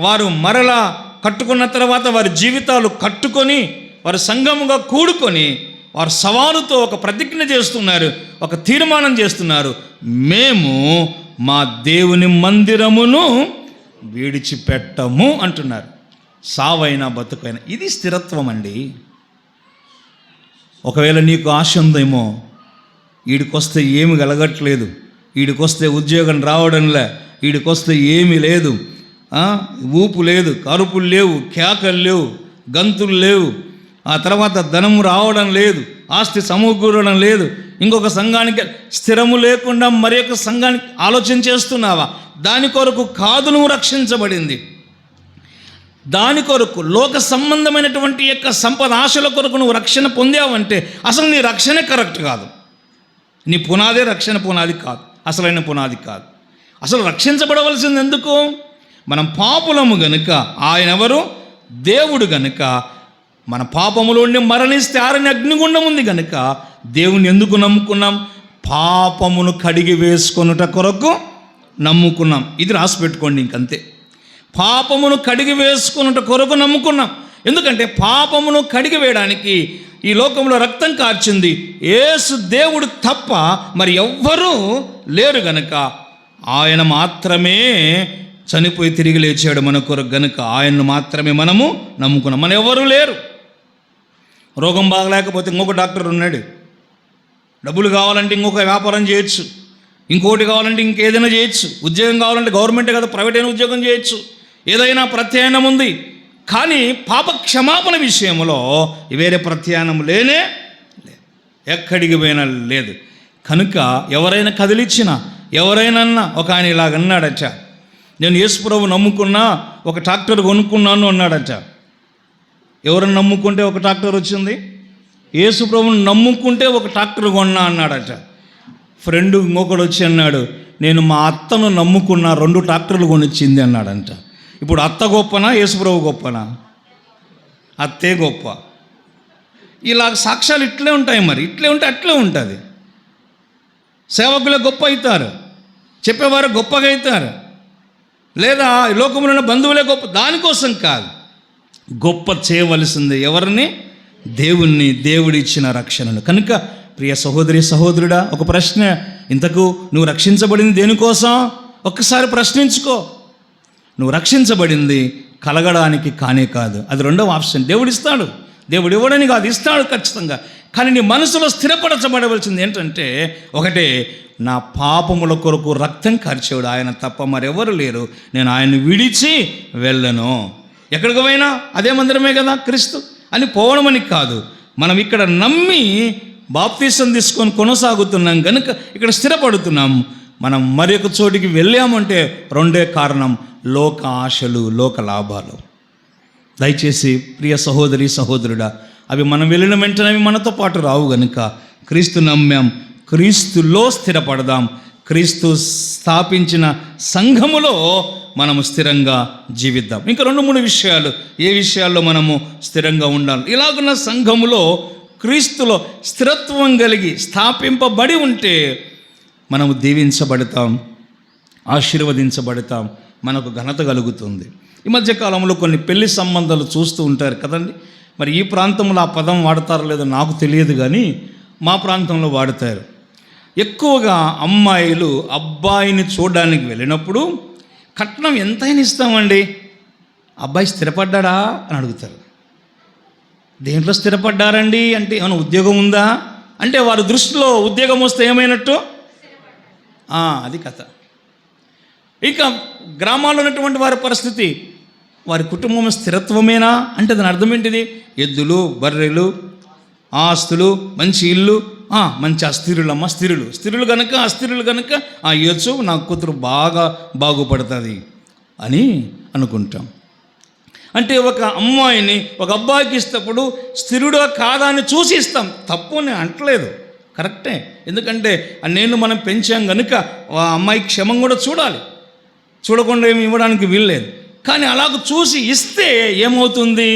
వారు మరలా కట్టుకున్న తర్వాత వారి జీవితాలు కట్టుకొని వారు సంఘముగా కూడుకొని వారు సవాలుతో ఒక ప్రతిజ్ఞ చేస్తున్నారు, ఒక తీర్మానం చేస్తున్నారు. మేము మా దేవుని మందిరమును విడిచిపెట్టము అంటున్నారు. సావైనా బతుకైనా. ఇది స్థిరత్వం అండి. ఒకవేళ నీకు ఆశ ఉందేమో, వీడికొస్తే ఏమి కలగట్లేదు, వీడికొస్తే ఉద్యోగం రావడంలే, వీడికొస్తే ఏమీ లేదు, ఊపు లేదు, కరుపులు లేవు, కేకలు లేవు, గంతులు లేవు, ఆ తర్వాత ధనం రావడం లేదు, ఆస్తి సమకూరడం లేదు, ఇంకొక సంఘానికి స్థిరము లేకుండా మరి ఒక సంఘానికి ఆలోచన చేస్తున్నావా? దాని కొరకు కాదు నువ్వు రక్షించబడింది. దాని కొరకు లోక సంబంధమైనటువంటి యొక్క సంపద ఆశల కొరకు నువ్వు రక్షణ పొందావంటే అసలు నీ రక్షణ కరెక్ట్ కాదు. నీ పునాదే రక్షణ పునాది కాదు, అసలైన పునాది కాదు. అసలు రక్షించబడవలసింది ఎందుకు? మనం పాపులము గనుక, ఆయన ఎవరు? దేవుడు గనుక. మన పాపములో ఉండి మరణిస్తే ఆరని అగ్నిగుండం ఉంది గనుక దేవుని ఎందుకు నమ్ముకున్నాం? పాపమును కడిగి వేసుకొనుట కొరకు నమ్ముకున్నాం. ఇది రాసి పెట్టుకోండి, ఇంకంతే. పాపమును కడిగి వేసుకున్నట్టు కొరకు నమ్ముకున్నాం. ఎందుకంటే పాపమును కడిగి వేయడానికి ఈ లోకంలో రక్తం కార్చింది యేసు దేవుడు తప్ప మరి ఎవ్వరూ లేరు గనుక ఆయన మాత్రమే చనిపోయి తిరిగి లేచాడు మన కొరకు గనుక ఆయన్ను మాత్రమే మనము నమ్ముకున్నాం. మన ఎవరు లేరు. రోగం బాగలేకపోతే ఇంకొక డాక్టర్ ఉన్నాడు, డబ్బులు కావాలంటే ఇంకొక వ్యాపారం చేయొచ్చు, ఇంకోటి కావాలంటే ఇంకేదైనా చేయొచ్చు, ఉద్యోగం కావాలంటే గవర్నమెంటే కదా ప్రైవేట్ అయినా ఉద్యోగం చేయొచ్చు, ఏదైనా ప్రత్యామ్నాయం ఉంది. కానీ పాప క్షమాపణ విషయంలో వేరే ప్రత్యామ్నాయం లేనే లేదు, ఎక్కడికి పోయినా లేదు. కనుక ఎవరైనా కదిలిచ్చినా, ఎవరైనా ఒక ఆయన ఇలాగన్నాడట, నేను యేసుప్రభు నమ్ముకున్నా, ఒక ట్రాక్టర్ కొనుక్కున్నాను అన్నాడట. ఎవరిని నమ్ముకుంటే ఒక ట్రాక్టర్ వచ్చింది? యేసుప్రభుని నమ్ముకుంటే ఒక ట్రాక్టర్ కొన్నా అన్నాడట. ఫ్రెండ్ ఇంకొకడు వచ్చి అన్నాడు, నేను మా అత్తను నమ్ముకున్నా, 2 ట్రాక్టర్లు కొనిచ్చింది అన్నాడంట. ఇప్పుడు అత్త గొప్పనా, యేసుప్రభు గొప్పనా? అత్తే గొప్ప. ఇలా సాక్ష్యాలు ఇట్లే ఉంటాయి. మరి ఇట్లే ఉంటే అట్లే ఉంటుంది. సేవకులే గొప్ప అవుతారు, చెప్పేవారు గొప్పగా అవుతారు, లేదా లోకంలో ఉన్న బంధువులే గొప్ప. దానికోసం కాదు, గొప్ప చేయవలసింది ఎవరిని? దేవుణ్ణి, దేవుడిచ్చిన రక్షణను. కనుక ప్రియ సహోదరి సహోదరుడా, ఒక ప్రశ్న, ఇంతకు నువ్వు రక్షించబడింది దేనికోసం? ఒక్కసారి ప్రశ్నించుకో. నువ్వు రక్షించబడింది కలగడానికి కానే కాదు. అది 2వ ఆప్షన్. దేవుడు ఇస్తాడు, దేవుడు ఇవ్వడని కాదు, ఇస్తాడు ఖచ్చితంగా. కానీ నీ మనసులో స్థిరపరచబడవలసింది ఏంటంటే, ఒకటే, నా పాపముల కొరకు రక్తం కార్చేవాడు ఆయన తప్ప మరెవరు లేరు, నేను ఆయన్ని విడిచి వెళ్ళను. ఎక్కడికి పోయినా అదే మందిరమే కదా క్రీస్తు అని పోవడమని కాదు. మనం ఇక్కడ నమ్మి బాప్తీసం తీసుకొని కొనసాగుతున్నాం కనుక ఇక్కడ స్థిరపడుతున్నాం. మనం మరొక చోటికి వెళ్ళామంటే 2 కారణం, లోక ఆశలు, లోక లాభాలు. దయచేసి ప్రియ సహోదరి సహోదరుడా, అవి మనం వెళ్ళిన వెంటనే అవి మనతో పాటు రావు. గనుక క్రీస్తు నమ్మాం, క్రీస్తులో స్థిరపడదాం. క్రీస్తు స్థాపించిన సంఘములో మనము స్థిరంగా జీవిద్దాం. ఇంకా 2-3 విషయాలు, ఏ విషయాల్లో మనము స్థిరంగా ఉండాలి. ఇలాగున్న సంఘములో క్రీస్తులో స్థిరత్వం కలిగి స్థాపింపబడి ఉంటే మనము దీవించబడతాం, ఆశీర్వదించబడతాం, మనకు ఘనత కలుగుతుంది. ఈ మధ్యకాలంలో కొన్ని పెళ్లి సంబంధాలు చూస్తూ ఉంటారు కదండి. మరి ఈ ప్రాంతంలో ఆ పదం వాడతారో లేదో నాకు తెలియదు, కానీ మా ప్రాంతంలో వాడతారు. ఎక్కువగా అమ్మాయిలు అబ్బాయిని చూడడానికి వెళ్ళినప్పుడు కట్నం ఎంతైనా ఇస్తామండి, అబ్బాయి స్థిరపడ్డా అని అడుగుతారు. దేంట్లో స్థిరపడ్డారండి అంటే, ఏమైనా ఉద్యోగం ఉందా అంటే, వారి దృష్టిలో ఉద్యోగం వస్తే ఏమైనట్టు, అది కథ. ఇక గ్రామాల్లో ఉన్నటువంటి వారి పరిస్థితి, వారి కుటుంబం స్థిరత్వమేనా అంటే దాని అర్థం ఏంటిది? ఎద్దులు, బర్రెలు, ఆస్తులు, మంచి ఇల్లు, మంచి అస్థిరులమ్మ, స్థిరులు కనుక, అస్థిరులు కనుక ఇవ్వచ్చు, నా కూతురు బాగా బాగుపడుతుంది అని అనుకుంటాం. అంటే ఒక అమ్మాయిని ఒక అబ్బాయికి ఇస్తప్పుడు స్థిరుడా కాదా అని చూసి ఇస్తాం. తప్పు నేను అంటలేదు, కరెక్టే. ఎందుకంటే నేను మనం పెంచాం కనుక ఆ అమ్మాయి క్షేమం కూడా చూడాలి, చూడకుండా ఏమి ఇవ్వడానికి వీల్లేదు. కానీ అలాగ చూసి ఇస్తే ఏమవుతుంది?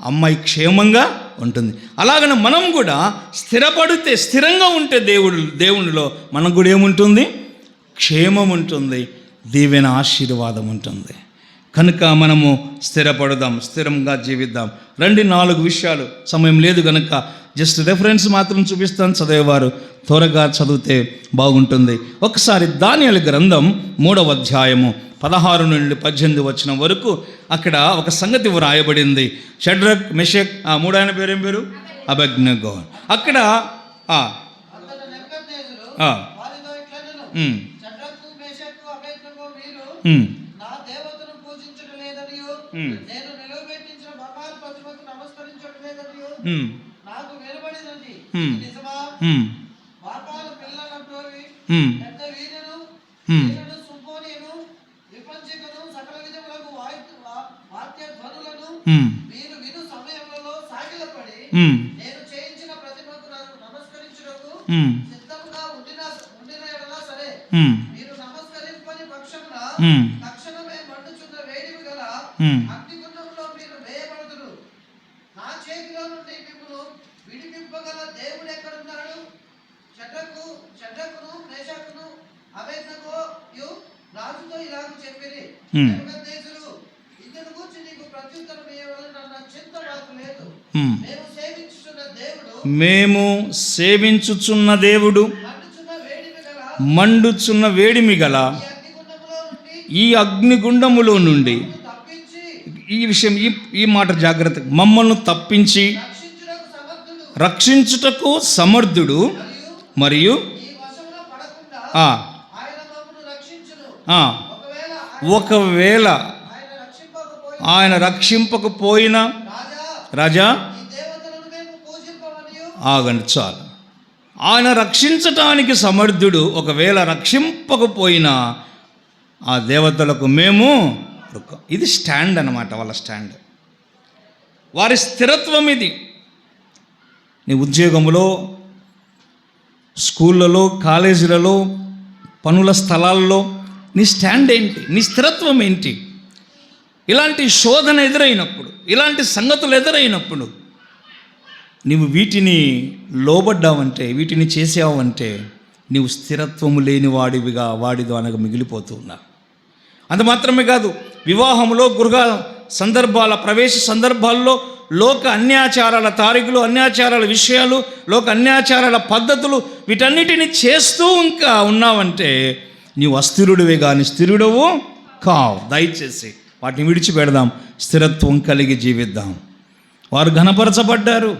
అమ్మాయి క్షేమంగా ఉంటుంది. అలాగనే మనం కూడా స్థిరపడితే, స్థిరంగా ఉంటే దేవునిలో మనకు కూడా ఏముంటుంది? క్షేమం ఉంటుంది, దీవెన ఆశీర్వాదం ఉంటుంది. కనుక మనము స్థిరపడదాం, స్థిరంగా జీవిద్దాం. 4 విషయాలు, సమయం లేదు కనుక జస్ట్ రెఫరెన్స్ మాత్రం చూపిస్తాను, చదివేవారు త్వరగా చదివితే బాగుంటుంది. ఒకసారి దానియేలు గ్రంథం 3వ అధ్యాయము 16 నుండి 18 వచనం వరకు అక్కడ ఒక సంగతి వ్రాయబడింది. షడ్రక్, మెషక్, 3 ఆయన పేరు ఏం పేరు? అబేద్నెగో. అక్కడ మేము సేవించుచున్న దేవుడు మండుచున్న వేడిమి గల ఈ అగ్నిగుండములో నుండి, ఈ విషయం, ఈ మాట జాగ్రత్త, మమ్మల్ని తప్పించి రక్షించుటకు సమర్థుడు మరియు ఒకవేళ ఆయన రక్షింపకపోయినా, రాజా ఆగండి చాలు, ఆయన రక్షించటానికి సమర్థుడు, ఒకవేళ రక్షింపకపోయినా ఆ దేవతలకు మేము మొక్కం. ఇది స్టాండ్ అన్నమాట, వాళ్ళ స్టాండ్, వారి స్థిరత్వం ఇది. నీ ఉద్యోగంలో, స్కూళ్ళలో, కాలేజీలలో, పనుల స్థలాల్లో నీ స్టాండ్ ఏంటి? నీ స్థిరత్వం ఏంటి? ఇలాంటి శోధన ఎదురైనప్పుడు, ఇలాంటి సంగతులు ఎదురైనప్పుడు నీవు వీటిని లోబడ్డావంటే, వీటిని చేసావంటే నీవు స్థిరత్వము లేని వాడిదో అనగా మిగిలిపోతూ ఉన్నావు. అంత మాత్రమే కాదు, వివాహంలో, గృహ సందర్భాల, ప్రవేశ సందర్భాల్లో లోక అన్యాచారాల తారీఖులు, అన్యాచారాల విషయాలు, లోక అన్యాచారాల పద్ధతులు, వీటన్నిటిని చేస్తూ ఇంకా ఉన్నావంటే నీవు అస్థిరుడివే కానీ స్థిరుడవు కావు. దయచేసి వాటిని విడిచిపెడదాం, స్థిరత్వం కలిగి జీవిద్దాం. వారు ఘనపరచబడ్డారు.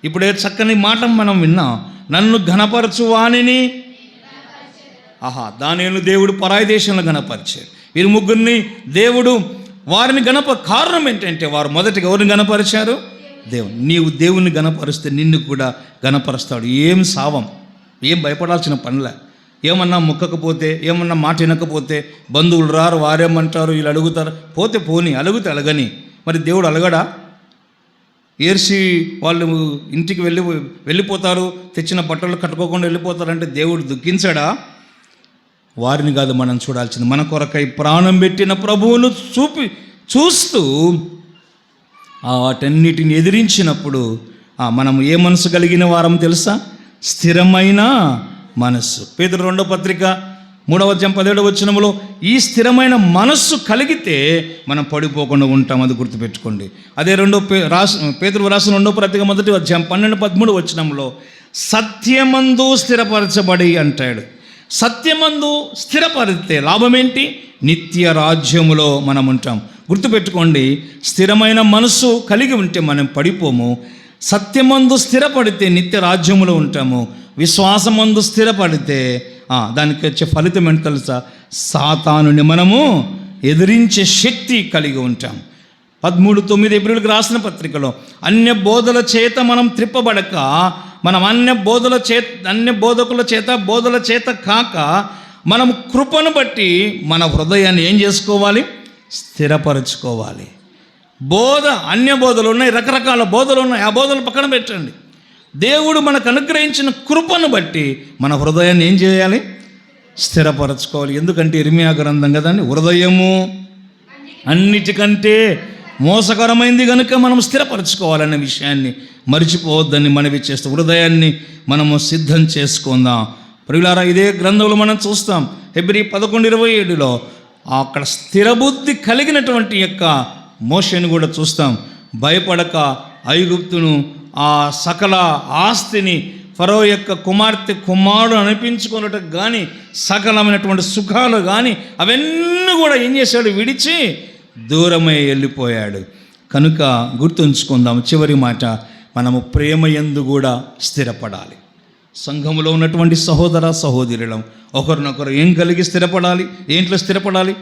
ఇప్పుడే చక్కని మాట మనం విన్నాం, నన్ను ఘనపరచు వానిని. దానియేలు దేవుడు పరాయి దేశంలో ఘనపరిచారు. వీరు ముగ్గురిని దేవుడు వారిని కారణం ఏంటంటే వారు మొదటిగా ఎవరిని గణపరిచారు? దేవుని. నీవు దేవుని గణపరిస్తే నిన్ను కూడా గణపరుస్తాడు. ఏం సావం, ఏం భయపడాల్సిన పనిలే. ఏమన్నా మొక్కకపోతే, ఏమన్నా మాట వినకపోతే బంధువులు రారు, వారేమంటారు, వీళ్ళు అడుగుతారు, పోతే పోని, అలుగుతే అలగని. మరి దేవుడు అలగడా? ఏర్చి వాళ్ళు ఇంటికి వెళ్ళిపోతారు, తెచ్చిన బట్టలు కట్టుకోకుండా వెళ్ళిపోతారంటే దేవుడు దుఃఖించాడా? వారిని కాదు మనం చూడాల్సింది, మన కొరకై ప్రాణం పెట్టిన ప్రభువును చూస్తూ వాటన్నిటిని ఎదిరించినప్పుడు మనం ఏ మనసు కలిగిన వారం తెలుసా? స్థిరమైన మనస్సు. పేతురు 2వ పత్రిక 3వ అధ్యాయం 17వ వచనంలో ఈ స్థిరమైన మనస్సు కలిగితే మనం పడిపోకుండా ఉంటాం. అది గుర్తుపెట్టుకోండి. అదే పేతురు రాసిన 2వ పత్రిక 1వ అధ్యాయం 12-13 వచనంలో సత్యమందు స్థిరపరచబడి అంటాడు. సత్యమందు స్థిరపరిస్తే లాభం ఏంటి? నిత్య రాజ్యములో మనం ఉంటాం. గుర్తుపెట్టుకోండి, స్థిరమైన మనస్సు కలిగి ఉంటే మనం పడిపోము. సత్యమందు స్థిరపడితే నిత్య రాజ్యములో ఉంటాము. విశ్వాసమందు స్థిరపడితే దానికి వచ్చే ఫలితం ఏంటి తెలుసా? సాతానుని మనము ఎదిరించే శక్తి కలిగి ఉంటాం. 13:9 ఎబ్రీయులకు రాసిన పత్రికలో అన్య బోధల చేత మనం త్రిప్పబడక, మనం అన్య బోధకుల చేత బోధల చేత కాక మనం కృపను బట్టి మన హృదయాన్ని ఏం చేసుకోవాలి? స్థిరపరచుకోవాలి. అన్య బోధలు ఉన్నాయి, రకరకాల బోధలు ఉన్నాయి. ఆ బోధలు పక్కన పెట్టండి. దేవుడు మనకు అనుగ్రహించిన కృపను బట్టి మన హృదయాన్ని ఏం చేయాలి? స్థిరపరచుకోవాలి. ఎందుకంటే ఇర్మియా గ్రంథం కదండి, హృదయము అన్నిటికంటే మోసకరమైంది కనుక మనం స్థిరపరచుకోవాలనే విషయాన్ని మర్చిపోవద్దని మనవి చేస్తూ హృదయాన్ని మనము సిద్ధం చేసుకుందాం. ప్రియులారా, ఇదే గ్రంథంలో మనం చూస్తాం, హెబ్రీ 11:27లో అక్కడ స్థిరబుద్ధి కలిగినటువంటి యొక్క మోషేని కూడా చూస్తాం. భయపడక ఐగుప్తును, ఆ సకల ఆస్తిని, ఫరో యొక్క కుమారుడు అనిపించుకున్నట్టు కానీ సకలమైనటువంటి సుఖాలు కానీ అవన్నీ కూడా ఏం చేశాడు? విడిచి దూరమై వెళ్ళిపోయాడు. కనుక గుర్తుంచుకుందాం, చివరి మాట, మనము ప్రేమ యందు కూడా స్థిరపడాలి. సంఘములో ఉన్నటువంటి సహోదర సహోదరులం ఒకరినొకరు ఏం కలిగి స్థిరపడాలి? ఏంట్లో స్థిరపడాలి?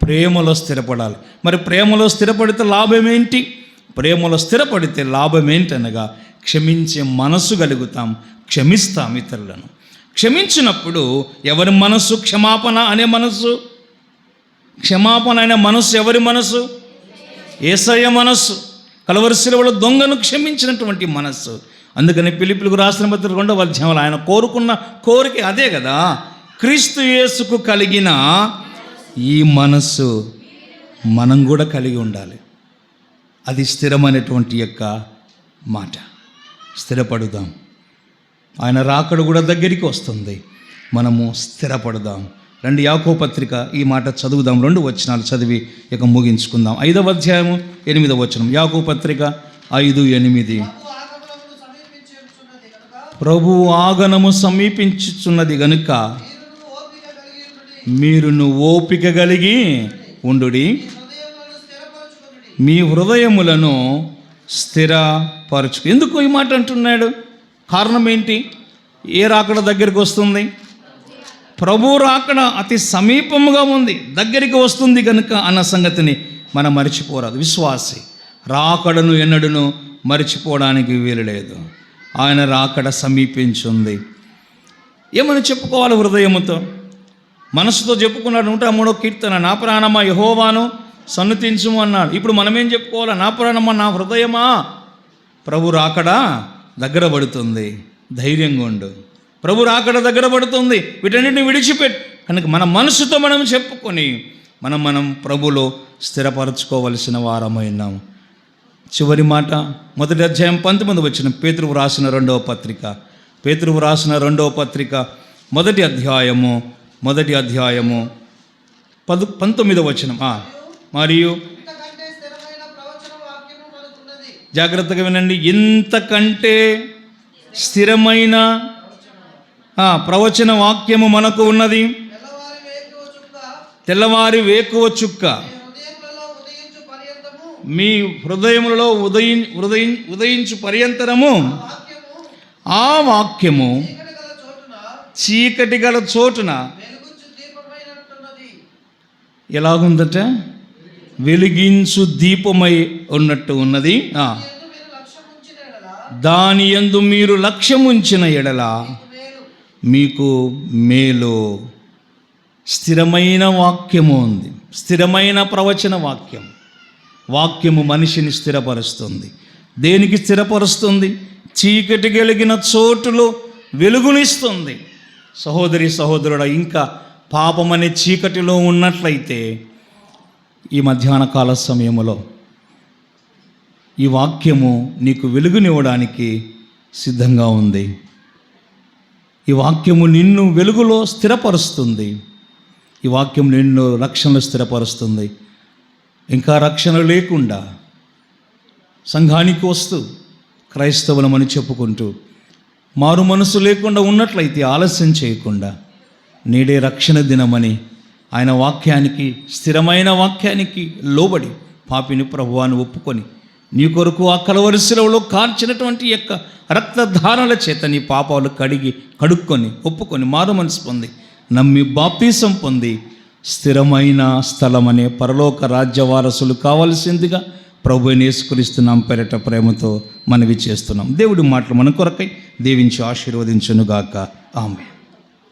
ప్రేమలో స్థిరపడాలి. మరి ప్రేమలో స్థిరపడితే లాభం ఏంటి? ప్రేమలో స్థిరపడితే లాభం ఏంటనగా క్షమించే మనసు కలుగుతాం, క్షమిస్తాం ఇతరులను. క్షమించినప్పుడు ఎవరి మనసు? క్షమాపణ అనే మనసు. క్షమాపణ అనే మనసు ఎవరి మనసు? యేసయ్య మనస్సు. కలువరి శిలువలో దొంగను క్షమించినటువంటి మనస్సు. అందుకని ఫిలిప్పీయులకు రాసిన పత్రిక 2వ అధ్యాయంలో ఆయన కోరుకున్న కోరిక అదే కదా, క్రీస్తు యేసుకు కలిగిన ఈ మనస్సు మనం కూడా కలిగి ఉండాలి. అది స్థిరమైనటువంటి యొక్క మాట. స్థిరపడుదాం. ఆయన రాకడ కూడా దగ్గరికి వస్తుంది, మనము స్థిరపడుదాం. రండి, యాకోబు పత్రిక ఈ మాట చదువుదాం. 2 వచనాలు చదివి ఇక ముగించుకుందాం. 5వ అధ్యాయము 8వ వచనం. యాకోబు పత్రిక 5:8. ప్రభు ఆగమనము సమీపించుచున్నది గనుక మీరును ఓపిక కలిగి ఉండుడి, మీ హృదయములను స్థిరపరచు. ఎందుకు ఈ మాట అంటున్నాడు? కారణం ఏంటి? ఏ రాకడ దగ్గరికి వస్తుంది? ప్రభు రాకడ అతి సమీపముగా ఉంది, దగ్గరికి వస్తుంది కనుక అన్న సంగతిని మనం మర్చిపోరాదు. విశ్వాసి రాకడను ఎన్నడూను మర్చిపోవడానికి వీలు లేదు. ఆయన రాకడ సమీపించుంది. ఏమని చెప్పుకోవాలి హృదయముతో? మనసుతో చెప్పుకున్నాడు 103వ కీర్తన, నా ప్రాణమా యెహోవాను సన్నుతించుము అన్నాడు. ఇప్పుడు మనమేం చెప్పుకోవాలా? నా ప్రాణమా, నా హృదయమా, ప్రభు రాకడా దగ్గర పడుతుంది, ధైర్యంగా ఉండు, ప్రభు రాకడ దగ్గర పడుతుంది, వీటన్నిటిని విడిచిపెట్టు. కనుక మన మనసుతో మనం చెప్పుకొని మనం ప్రభులో స్థిరపరచుకోవలసిన వారమైనాము. చివరి మాట, 1వ అధ్యాయం 19వ వచనం, పేతురువు రాసిన 2వ పత్రిక, పేతురువు రాసిన 2వ పత్రిక 1వ అధ్యాయము 19వ వచనం. మరియు జాగ్రత్తగా వినండి, ఇంతకంటే స్థిరమైన ప్రవచన వాక్యము మనకు ఉన్నది. తెల్లవారి వేకువ చుక్క మీ హృదయములలో ఉదయించు పర్యంతరము ఆ వాక్యము చీకటి గల చోటున ఎలాగుందట? వెలిగించు దీపమై ఉన్నట్టు ఉన్నది. దాని యందు మీరు లక్ష్యముంచిన ఎడల మీకు మేలు. స్థిరమైన వాక్యము ఉంది, స్థిరమైన ప్రవచన వాక్యము మనిషిని స్థిరపరుస్తుంది. దేనికి స్థిరపరుస్తుంది? చీకటి కలిగిన చోటులో వెలుగునిస్తుంది. సహోదరి సహోదరుడా, ఇంకా పాపమనే చీకటిలో ఉన్నట్లయితే ఈ మధ్యాహ్న కాల సమయంలో ఈ వాక్యము నీకు వెలుగునివ్వడానికి సిద్ధంగా ఉంది. ఈ వాక్యము నిన్ను వెలుగులో స్థిరపరుస్తుంది. ఈ వాక్యం నిన్ను రక్షణలో స్థిరపరుస్తుంది. ఇంకా రక్షణ లేకుండా సంఘానికి వస్తూ క్రైస్తవులమని చెప్పుకుంటూ మారు మనసు లేకుండా ఉన్నట్లయితే ఆలస్యం చేయకుండా నేడే రక్షణ దినమని ఆయన వాక్యానికి, స్థిరమైన వాక్యానికి లోబడి పాపిని ప్రభువాన్ని ఒప్పుకొని నీ కొరకు ఆ కలవరి శిలువలో కార్చినటువంటి యొక్క రక్తధారల చేత నీ పాపాలు కడుక్కొని ఒప్పుకొని మారు మనసు పొంది నమ్మి బాప్తీసం పొంది స్థిరమైన స్థలమనే పరలోక రాజ్య వారసులు కావాల్సిందిగా ప్రభువుని యేసుక్రీస్తు పేరిట ప్రేమతో మనవి చేస్తున్నాం. దేవుడి మాటలు మన కొరకై దీవించి ఆశీర్వదించునుగాక. ఆమేన్.